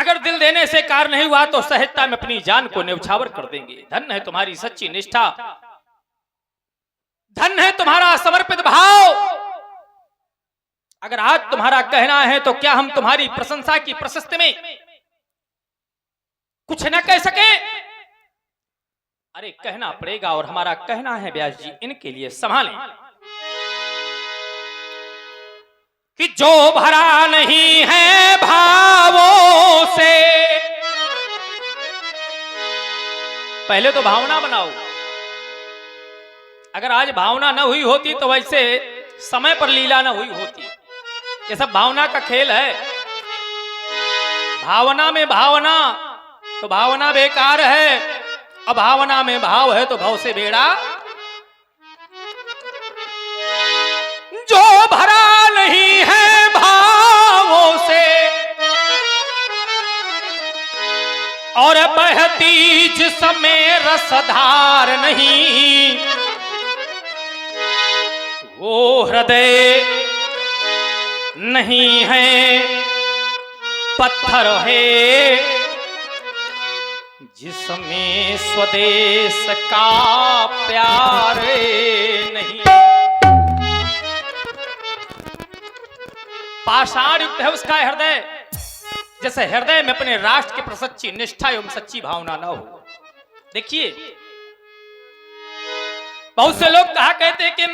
अगर दिल देने से कार्य नहीं हुआ तो सहजता में अपनी जान को न्यौछावर कर देंगे। धन्य है तुम्हारी सच्ची निष्ठा, धन्य है तुम्हारा समर्पित भाव। अगर आज तुम्हारा कहना है तो क्या हम तुम्हारी प्रशंसा की प्रशस्ति में कुछ न कह सके? अरे कहना पड़ेगा, और हमारा कहना है व्यास जी इनके लिए संभालें कि जो भरा नहीं है भावों से, पहले तो भावना बनाओ। अगर आज भावना न हुई होती तो वैसे समय पर लीला न हुई होती। ये सब भावना का खेल है। भावना में भावना तो भावना बेकार है, अभावना में भाव है तो भाव से बेड़ा। जो भरा नहीं है भावों से और बहती जिसमें रसधार नहीं, वो हृदय नहीं है पत्थर है जिसमें स्वदेश का प्यार नहीं। पाषाण युक्त है उसका हृदय, जैसे हृदय में अपने राष्ट्र के प्रति सच्ची निष्ठा एवं सच्ची भावना न हो। देखिए बहुत से लोग कहा कहते कि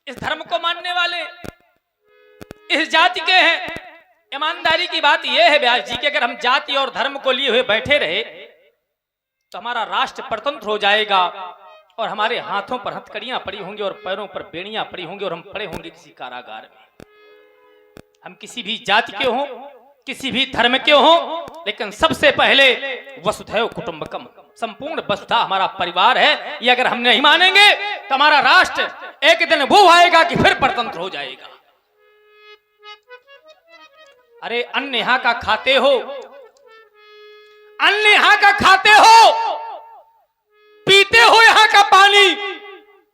इस धर्म को मानने वाले इस जाति के हैं। ईमानदारी की बात यह है व्यास जी कि अगर हम जाति और धर्म को लिए हुए बैठे रहे तो हमारा राष्ट्र परतंत्र हो जाएगा और हमारे हाथों पर हथकड़ियां पड़ी होंगी और पैरों पर बेड़ियां पड़ी होंगी और हम पड़े होंगे किसी कारागार में। हम किसी भी जाति के हों, किसी भी धर्म के हों, लेकिन सबसे पहले वसुधैव कुटुंबकम, संपूर्ण वसुधा हमारा परिवार है। ये अगर हम नहीं मानेंगे तो हमारा राष्ट्र एक दिन वो आएगा कि फिर परतंत्र हो जाएगा। अरे अन्न यहां का खाते हो, अन्न यहां का खाते हो, पीते हो यहां का पानी,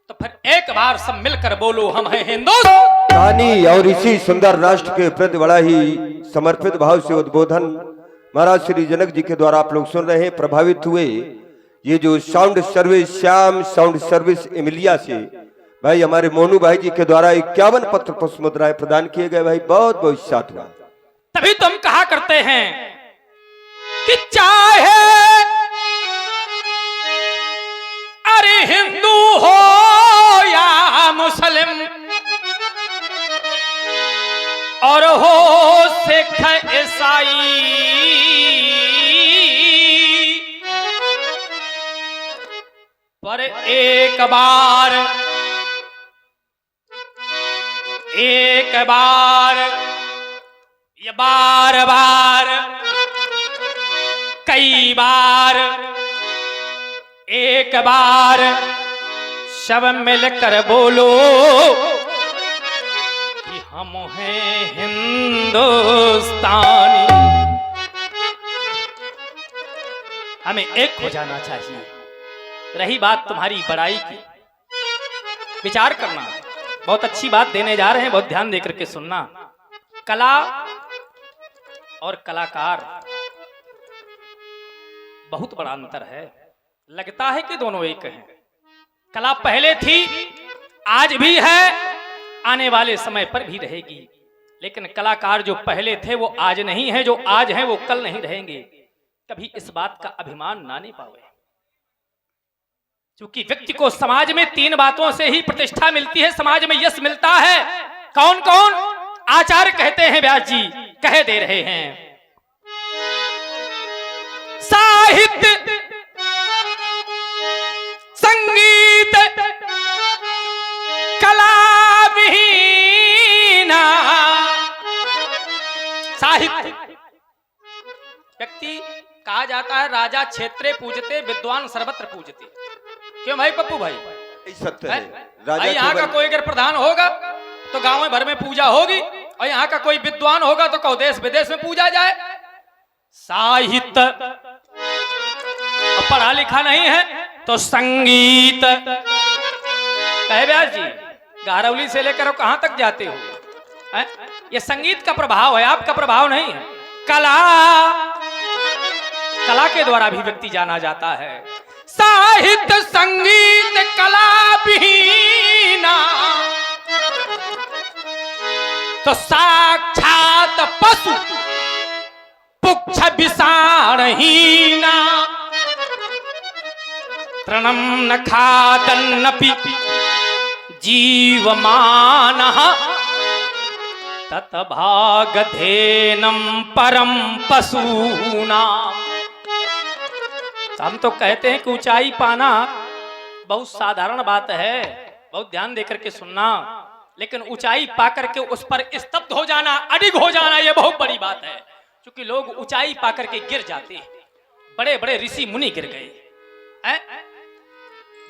तो फिर एक बार सब मिलकर बोलो हम हैं हिंदुस्तान। कहानी और इसी सुंदर राष्ट्र के प्रति बड़ा ही समर्पित भाव से उद्बोधन महाराज श्री जनक जी के द्वारा आप लोग सुन रहे हैं, प्रभावित हुए। ये जो sound service Shyam sound service Imiliya से भाई हमारे मोनू भाई जी के द्वारा 51 पत्र पुष्प मुद्राएं प्रदान किए गए। भाई बहुत बहुत साधुवाद। तभी तो हम कहा करते हैं कि चाहे अरे हिंदू हो या मुस्लिम और हो सिख ईसाई, पर एक बार ये बार बार कई बार एक बार सब मिलकर बोलो कि हम हैं हिंदुस्तानी। हमें एक हो जाना चाहिए। रही बात तुम्हारी बड़ाई की, विचार करना। बहुत अच्छी बात देने जा रहे हैं, बहुत ध्यान देकर के सुनना। कला और कलाकार बहुत बड़ा अंतर है। लगता है कि दोनों एक हैं। कला पहले थी, आज भी है, आने वाले समय पर भी रहेगी। लेकिन कलाकार जो पहले थे वो आज नहीं है, जो आज हैं वो कल नहीं रहेंगे। कभी इस बात का अभिमान ना नहीं पावे, क्योंकि व्यक्ति को समाज में 3 बातों से ही प्रतिष्ठा मिलती है, समाज में यश मिलता है। कौन कौन? आचार्य कहते हैं, व्यास जी कह दे रहे हैं, साहित्य, संगीत, कला विहीना। साहित्य व्यक्ति कहा जाता है राजा क्षेत्रे पूजते विद्वान सर्वत्र पूजते। क्यों भाई पप्पू भाई? सत्य है। राजा यहाँ का कोई अगर प्रधान होगा तो गांव भर में पूजा होगी, और यहाँ का कोई विद्वान होगा तो कहो देश विदेश में पूजा जाए। साहित्य, पढ़ा लिखा नहीं है तो संगीत। कहे व्यास जी गारवली से लेकर कहां तक जाते हो? ये संगीत का प्रभाव है, आपका प्रभाव नहीं है। कला के द्वारा भी व्यक्ति जाना जाता है। साहित्य संगीत कला विहीना तो साक्षात पशु पुक्ष विषाणहीना, तृणं न खादन्नपि जीवमानः ततभागधेनं परम पशूनां। हम तो कहते हैं कि ऊंचाई पाना बहुत साधारण बात है, बहुत ध्यान देकर के सुनना, लेकिन ऊंचाई पाकर के उस पर स्तब्ध हो जाना, अडिग हो जाना, यह बहुत बड़ी बात है। क्योंकि लोग ऊंचाई पाकर के गिर जाते हैं, बड़े बड़े ऋषि मुनि गिर गए।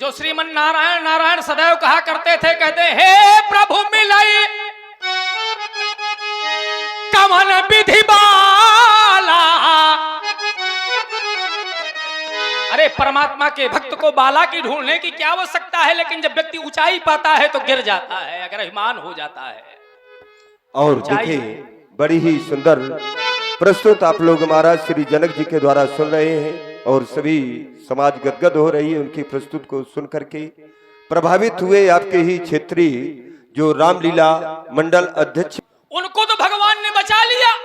जो श्रीमन नारायण नारायण सदैव कहा करते थे, कहते हे प्रभु मिलई कमन विधि बाला। अरे परमात्मा के भक्त को बाला की ढूंढने की क्या आवश्यकता है, लेकिन जब व्यक्ति ऊंचाई पाता है तो गिर जाता है, अगर अभिमान हो जाता है। और देखिए बड़ी ही सुंदर प्रस्तुत आप लोग महाराज श्री जनक जी के द्वारा सुन रहे हैं और सभी समाज गदगद हो रही है उनकी प्रस्तुत को सुन करके। प्रभावित हुए आपके ही क्षेत्रीय जो रामलीला मंडल अध्यक्ष, उनको तो भगवान ने बचा लिया,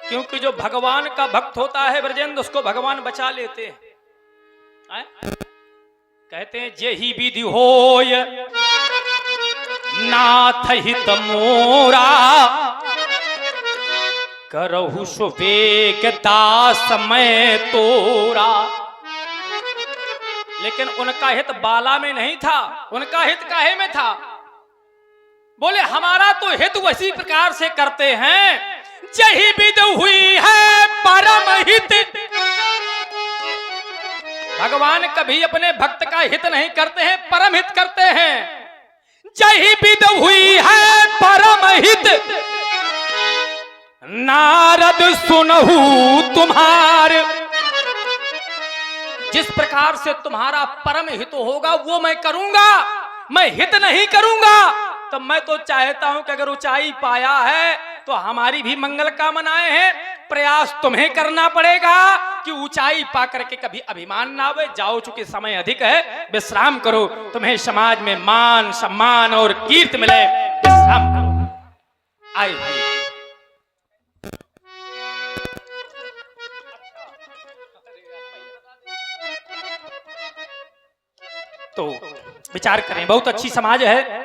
क्योंकि जो भगवान का भक्त होता है ब्रजेंद्र, उसको भगवान बचा लेते हैं। कहते हैं जे ही विधि होय नाथ हित मोरा, करहु सुवेग दास मैं तोरा। लेकिन उनका हित बाला में नहीं था, उनका हित काहे में था? बोले हमारा तो हित उसी प्रकार से करते हैं जही विध हुई है परम हित। भगवान कभी अपने भक्त का हित नहीं करते हैं, परम हित करते हैं। जही विध हुई है परम हित, नारद सुनहु तुम्हार। जिस प्रकार से तुम्हारा परम हित होगा वो मैं करूंगा, मैं हित नहीं करूंगा। तो मैं तो चाहता हूं कि अगर ऊंचाई पाया है तो हमारी भी मंगल कामनाएं हैं। प्रयास तुम्हें करना पड़ेगा कि ऊंचाई पाकर के कभी अभिमान ना आवे। जाओ, चूंकि समय अधिक है, विश्राम करो, तुम्हें समाज में मान सम्मान और कीर्ति मिले, विश्राम करो। आए भाई तो विचार करें, बहुत अच्छी समाज है।